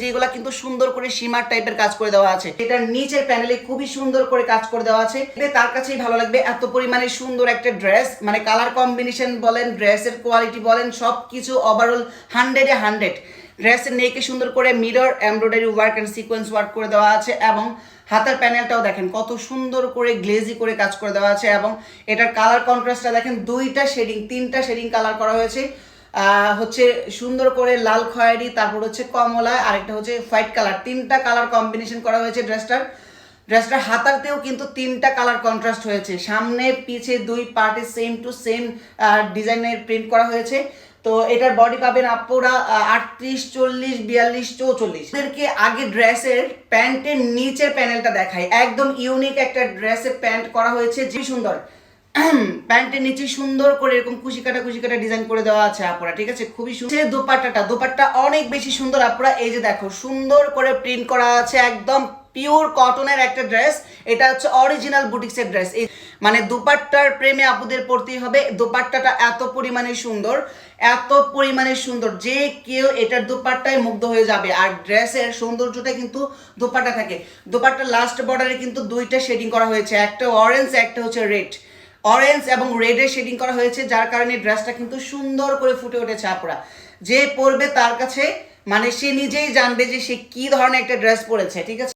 যেগুলা কিন্তু সুন্দর করে শিমার টাইপের কাজ করে দেওয়া আছে। এটার নিচের প্যানেলে খুবই সুন্দর করে কাজ করে দেওয়া আছে। তার কাছেই ভালো লাগবে, এত পরিমাণে সুন্দর একটা ড্রেস, মানে কালার কম্বিনেশন বলেন, ড্রেসের কোয়ালিটি বলেন, সবকিছু ওভারঅল 100-এ 100। ড্রেসের নেকে সুন্দর করে mirror embroidery work and sequence work করে দেওয়া আছে এবং হাতের প্যানেলটাও দেখেন কত সুন্দর করে গ্লেজি করে কাজ করে দেওয়া আছে এবং এটার কালার কন্ট্রাস্টটা দেখেন, তিনটা শেডিং কালার করা হয়েছে। হচ্ছে সুন্দর করে লাল খয়েরি, তারপর হচ্ছে কমলা, আরেকটা হচ্ছে হোয়াইট কালার, তিনটা কালার কম্বিনেশন করা হয়েছে ড্রেসটার হাতাতেও কিন্তু তিনটা কালার কন্ট্রাস্ট হয়েছে। সামনে পিছে দুই পার্টে সেম টু সেম ডিজাইনের প্রিন্ট করা হয়েছে। তো এটার বডি পাবেন আপুরা 38, 40, 42, 44। এদেরকে আগে ড্রেসের প্যান্টের নিচের প্যানেলটা দেখাই, একদম ইউনিক একটা ড্রেসের প্যান্ট করা হয়েছে, যে সুন্দর প্যান্টের নিচে সুন্দর করে এরকম কুশি কাটা ডিজাইন করে দেওয়া আছে আপুরা, ঠিক আছে, খুবই সুন্দর। দোপাট্টা অনেক বেশি সুন্দর আপুরা, এই যে দেখো সুন্দর করে প্রিন্ট করা আছে, একদম পিওর কটনের একটা ড্রেস। এটা হচ্ছে অরিজিনাল বুটিক্সের ড্রেস। মানে দোপাট্টার প্রেমে আপুদের পড়তেই হবে। দোপাট্টাটা এত পরিমাণে সুন্দর যে কেউ এটার দোপাট্টায় মুগ্ধ হয়ে যাবে। আর ড্রেসের সৌন্দর্যটা কিন্তু দোপাট্টা থাকে। দোপাট্টার লাস্ট বর্ডারে কিন্তু দুইটা শেডিং করা হয়েছে, একটা অরেঞ্জ, একটা হচ্ছে রেড। অরেঞ্জ এবং রেডের শেডিং করা হয়েছে, যার কারণে ড্রেসটা কিন্তু সুন্দর করে ফুটে উঠেছে আপুরা। যে পরবে তার কাছে মানে সে নিজেই জানবে যে সে কি ধরনের একটা ড্রেস পরেছে, ঠিক আছে।